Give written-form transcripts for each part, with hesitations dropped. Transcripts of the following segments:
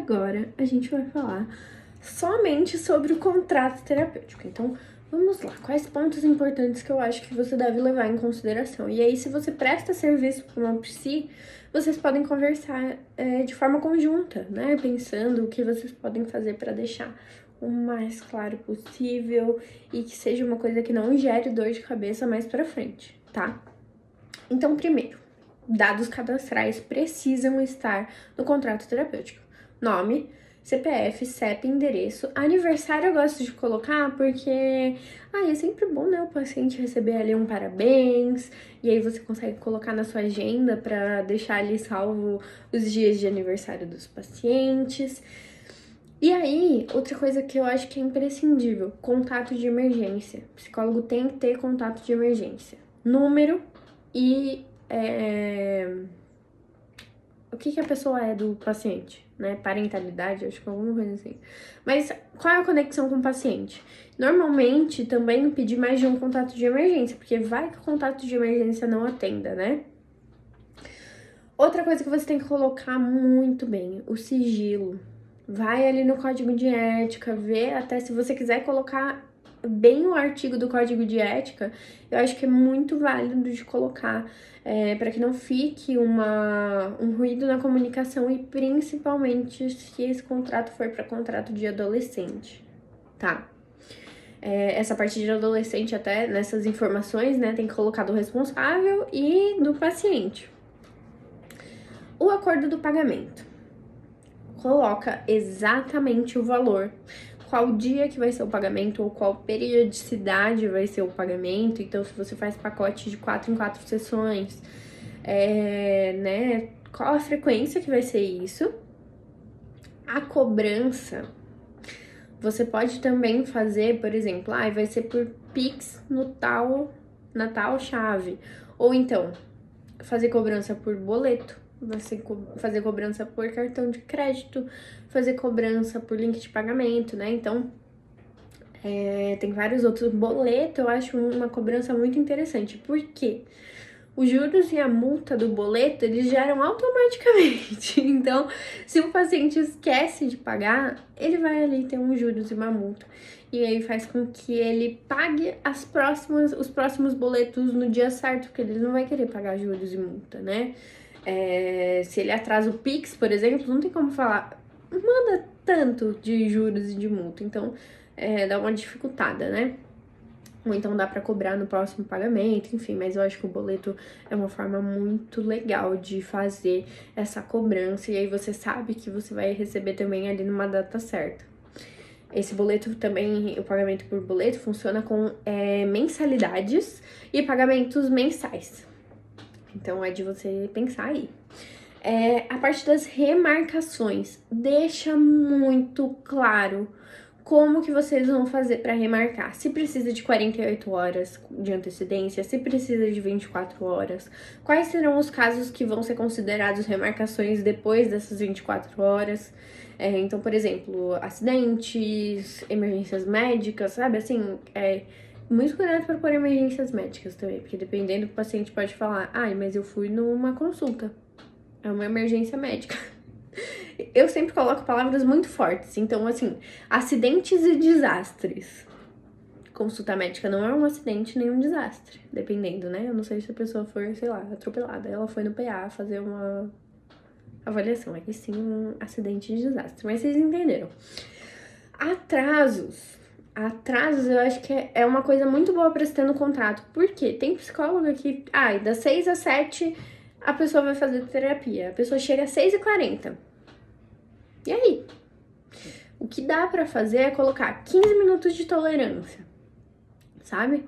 agora a gente vai falar somente sobre o contrato terapêutico. Então, vamos lá. Quais pontos importantes que eu acho que você deve levar em consideração? E aí, se você presta serviço para uma psi, vocês podem conversar de forma conjunta, né? Pensando o que vocês podem fazer para deixar o mais claro possível e que seja uma coisa que não gere dor de cabeça mais para frente, tá? Então, primeiro, dados cadastrais precisam estar no contrato terapêutico. Nome, CPF, CEP, endereço. Aniversário eu gosto de colocar porque é sempre bom, né, o paciente receber ali um parabéns, e aí você consegue colocar na sua agenda para deixar ali salvo os dias de aniversário dos pacientes. E aí, outra coisa que eu acho que é imprescindível, contato de emergência. O psicólogo tem que ter contato de emergência. Número e o que a pessoa é do paciente, né? Parentalidade, acho que é alguma coisa assim. Mas qual é a conexão com o paciente? Normalmente, também pedir mais de um contato de emergência, porque vai que o contato de emergência não atenda, né? Outra coisa que você tem que colocar muito bem, o sigilo. Vai ali no código de ética, vê até se você quiser colocar bem o artigo do código de ética, eu acho que é muito válido de colocar, para que não fique um ruído na comunicação e principalmente se esse contrato for para contrato de adolescente, tá? Essa parte de adolescente até nessas informações, né, tem que colocar do responsável e do paciente. O acordo do pagamento. Coloca exatamente o valor, qual dia que vai ser o pagamento ou qual periodicidade vai ser o pagamento. Então, se você faz pacote de 4 em 4 sessões, né, qual a frequência que vai ser isso. A cobrança, você pode também fazer, por exemplo, vai ser por Pix na tal chave. Ou então, fazer cobrança por boleto. Você fazer cobrança por cartão de crédito, fazer cobrança por link de pagamento, né? Então, tem vários outros. Boleto, eu acho uma cobrança muito interessante. Por quê? Os juros e a multa do boleto, eles geram automaticamente. Então, se o paciente esquece de pagar, ele vai ali ter um juros e uma multa. E aí faz com que ele pague os próximos boletos no dia certo, porque ele não vai querer pagar juros e multa, né? Se ele atrasa o Pix, por exemplo, não tem como falar, manda tanto de juros e de multa. Então, dá uma dificultada, né? Ou então dá pra cobrar no próximo pagamento, enfim. Mas eu acho que o boleto é uma forma muito legal de fazer essa cobrança. E aí você sabe que você vai receber também ali numa data certa. Esse boleto também, o pagamento por boleto funciona com mensalidades e pagamentos mensais. Então, é de você pensar aí. A parte das remarcações, deixa muito claro como que vocês vão fazer para remarcar. Se precisa de 48 horas de antecedência, se precisa de 24 horas. Quais serão os casos que vão ser considerados remarcações depois dessas 24 horas? Então, por exemplo, acidentes, emergências médicas, sabe? Assim, muito cuidado para pôr emergências médicas também, porque dependendo do paciente pode falar, mas eu fui numa consulta, é uma emergência médica. Eu sempre coloco palavras muito fortes, então assim, acidentes e desastres. Consulta médica não é um acidente nem um desastre, dependendo, né? Eu não sei se a pessoa foi, sei lá, atropelada, ela foi no PA fazer uma avaliação, aí sim um acidente e desastre, mas vocês entenderam. Atrasos eu acho que é uma coisa muito boa pra se ter no contrato. Por quê? Tem psicóloga que, das 6 às 7 a pessoa vai fazer terapia. A pessoa chega às 6h40. E aí? O que dá pra fazer é colocar 15 minutos de tolerância, sabe?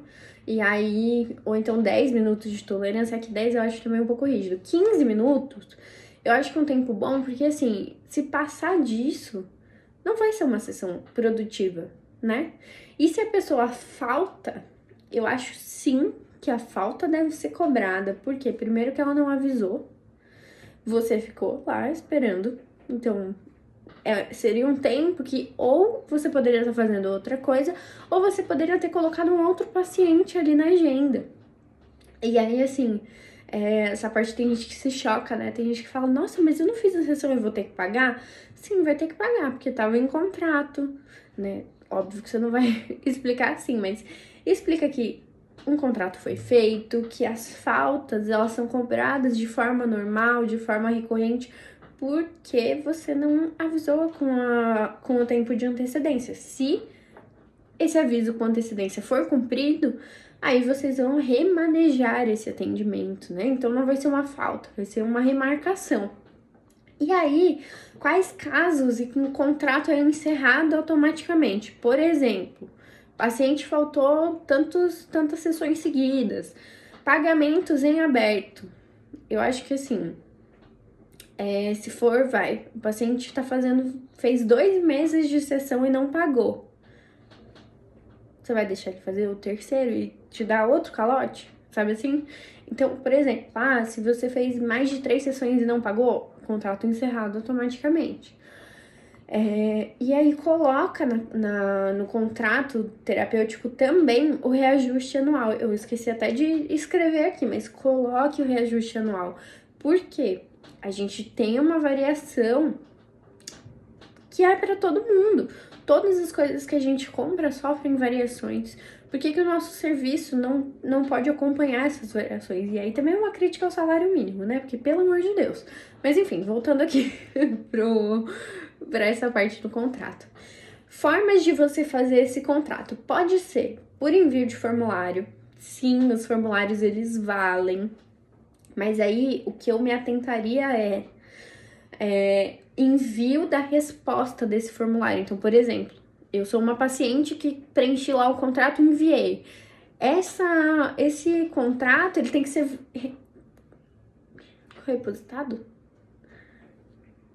E aí, ou então 10 minutos de tolerância, aqui 10 eu acho também um pouco rígido. 15 minutos, eu acho que é um tempo bom, porque assim, se passar disso, não vai ser uma sessão produtiva, né? E se a pessoa falta, eu acho sim que a falta deve ser cobrada, porque primeiro que ela não avisou, você ficou lá esperando, então seria um tempo que ou você poderia estar fazendo outra coisa, ou você poderia ter colocado um outro paciente ali na agenda. E aí, assim, Essa parte tem gente que se choca, né? Tem gente que fala, nossa, mas eu não fiz a sessão, eu vou ter que pagar? Sim, vai ter que pagar, porque tava em contrato, né? Óbvio que você não vai explicar assim, mas explica que um contrato foi feito, que as faltas, elas são cobradas de forma normal, de forma recorrente, porque você não avisou com o tempo de antecedência. Se esse aviso com antecedência for cumprido, aí vocês vão remanejar esse atendimento, né? Então não vai ser uma falta, vai ser uma remarcação. E aí, quais casos em que um contrato é encerrado automaticamente? Por exemplo, o paciente faltou tantas sessões seguidas, pagamentos em aberto. Eu acho que assim, se for, o paciente fez 2 meses de sessão e não pagou. Você vai deixar ele fazer o terceiro e te dar outro calote? Sabe assim? Então, por exemplo, se você fez mais de 3 sessões e não pagou, contrato encerrado automaticamente. E aí coloca no contrato terapêutico também o reajuste anual. Eu esqueci até de escrever aqui, mas coloque o reajuste anual. Por quê? A gente tem uma variação que é para todo mundo. Todas as coisas que a gente compra sofrem variações. Por que o nosso serviço não pode acompanhar essas variações? E aí também é uma crítica ao salário mínimo, né? Porque, pelo amor de Deus. Mas enfim, voltando aqui para essa parte do contrato. Formas de você fazer esse contrato. Pode ser por envio de formulário. Sim, os formulários eles valem. Mas aí o que eu me atentaria é envio da resposta desse formulário. Então, por exemplo, eu sou uma paciente que preenchi lá o contrato e enviei. Esse contrato, ele tem que ser repositado?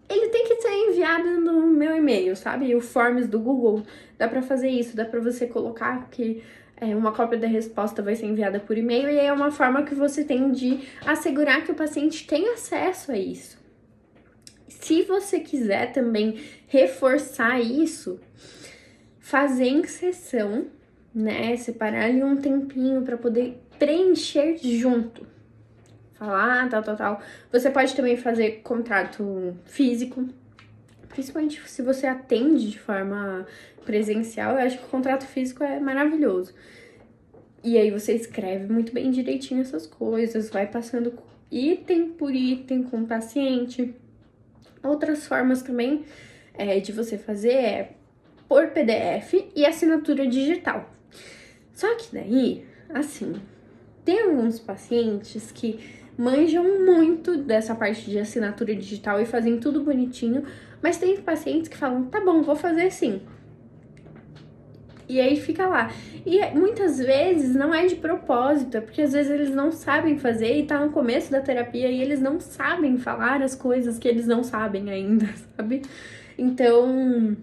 Ele tem que ser enviado no meu e-mail, sabe? O Forms do Google, dá pra fazer isso, dá pra você colocar que uma cópia da resposta vai ser enviada por e-mail, e aí é uma forma que você tem de assegurar que o paciente tem acesso a isso. Se você quiser também reforçar isso, fazer em sessão, né? Separar ali um tempinho para poder preencher junto. Falar, tal. Você pode também fazer contrato físico, principalmente se você atende de forma presencial. Eu acho que o contrato físico é maravilhoso. E aí você escreve muito bem direitinho essas coisas, vai passando item por item com o paciente. Outras formas também de você fazer é por PDF e assinatura digital. Só que daí, assim, tem alguns pacientes que manjam muito dessa parte de assinatura digital e fazem tudo bonitinho, mas tem pacientes que falam, tá bom, vou fazer sim. E aí fica lá. E muitas vezes não é de propósito, é porque às vezes eles não sabem fazer e tá no começo da terapia e eles não sabem falar as coisas que eles não sabem ainda, sabe? Então,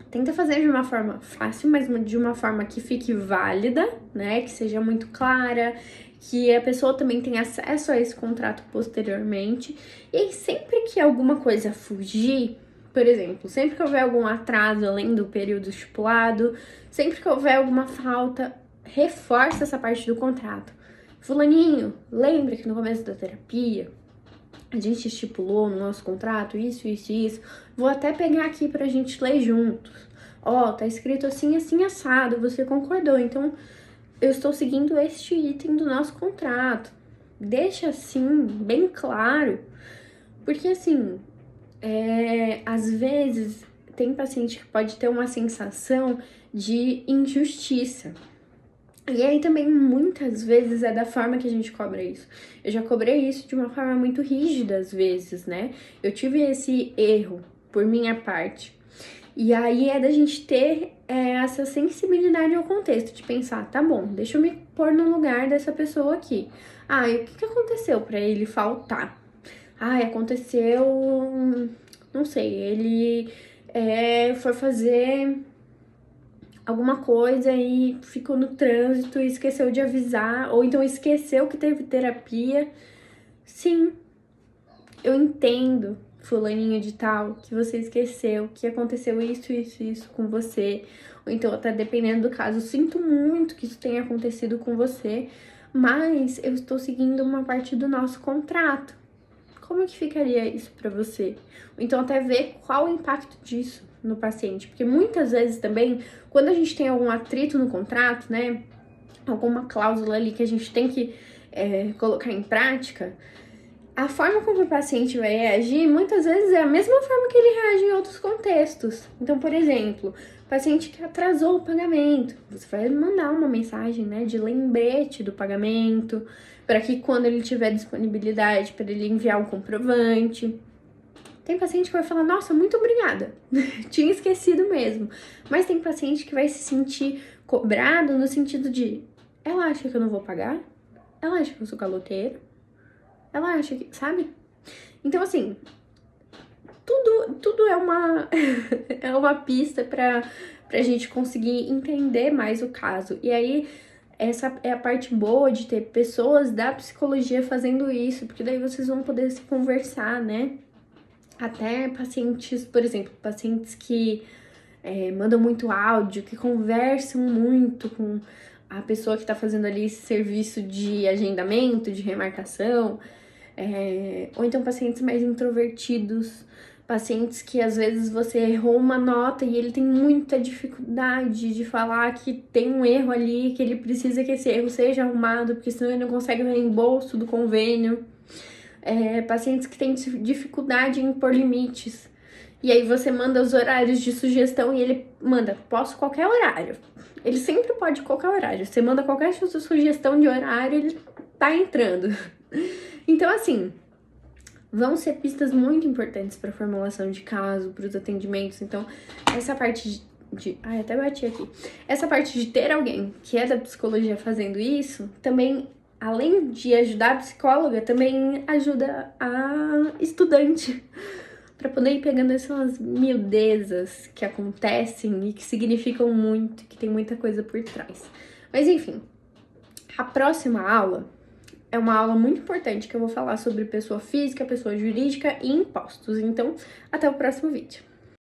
tenta fazer de uma forma fácil, mas de uma forma que fique válida, né? Que seja muito clara, que a pessoa também tenha acesso a esse contrato posteriormente. E aí, sempre que alguma coisa fugir, por exemplo, sempre que houver algum atraso além do período estipulado, sempre que houver alguma falta, reforça essa parte do contrato. Fulaninho, lembra que no começo da terapia a gente estipulou no nosso contrato isso. Vou até pegar aqui pra gente ler juntos. Tá escrito assim, assim, assado, você concordou, então eu estou seguindo este item do nosso contrato. Deixa assim, bem claro, porque assim, às vezes tem paciente que pode ter uma sensação de injustiça. E aí também muitas vezes é da forma que a gente cobra isso. Eu já cobrei isso de uma forma muito rígida às vezes, né? Eu tive esse erro por minha parte. E aí é da gente ter essa sensibilidade ao contexto, de pensar, tá bom, deixa eu me pôr no lugar dessa pessoa aqui. E o que aconteceu pra ele faltar? Aconteceu, não sei, ele foi fazer alguma coisa e ficou no trânsito e esqueceu de avisar, ou então esqueceu que teve terapia. Sim, eu entendo, fulaninho de tal, que você esqueceu, que aconteceu isso com você. Ou então, até dependendo do caso, sinto muito que isso tenha acontecido com você, mas eu estou seguindo uma parte do nosso contrato. Como que ficaria isso para você? Então, até ver qual o impacto disso no paciente, porque muitas vezes também, quando a gente tem algum atrito no contrato, né, alguma cláusula ali que a gente tem que colocar em prática, a forma como o paciente vai reagir, muitas vezes é a mesma forma que ele reage em outros contextos. Então, por exemplo, paciente que atrasou o pagamento, você vai mandar uma mensagem, né, de lembrete do pagamento, para que quando ele tiver disponibilidade, para ele enviar o comprovante. Tem paciente que vai falar, nossa, muito obrigada, tinha esquecido mesmo. Mas tem paciente que vai se sentir cobrado no sentido de, ela acha que eu não vou pagar? Ela acha que eu sou caloteiro? Ela acha que, sabe? Então, assim, tudo é uma, é uma pista pra gente conseguir entender mais o caso. E aí, essa é a parte boa de ter pessoas da psicologia fazendo isso, porque daí vocês vão poder se conversar, né? Até pacientes, por exemplo, pacientes que mandam muito áudio, que conversam muito com a pessoa que tá fazendo ali esse serviço de agendamento, de remarcação. Ou então pacientes mais introvertidos, pacientes que às vezes você errou uma nota e ele tem muita dificuldade de falar que tem um erro ali, que ele precisa que esse erro seja arrumado, porque senão ele não consegue o reembolso do convênio. Pacientes que têm dificuldade em impor limites. E aí você manda os horários de sugestão e ele manda, posso qualquer horário. Ele sempre pode qualquer horário. Você manda qualquer sugestão de horário, ele tá entrando. Então, assim, vão ser pistas muito importantes para a formulação de caso, para os atendimentos. Então, essa parte ai, até bati aqui. Essa parte de ter alguém que é da psicologia fazendo isso, também, além de ajudar a psicóloga, também ajuda a estudante para poder ir pegando essas miudezas que acontecem e que significam muito, que tem muita coisa por trás. Mas, enfim, a próxima aula é uma aula muito importante que eu vou falar sobre pessoa física, pessoa jurídica e impostos. Então, até o próximo vídeo.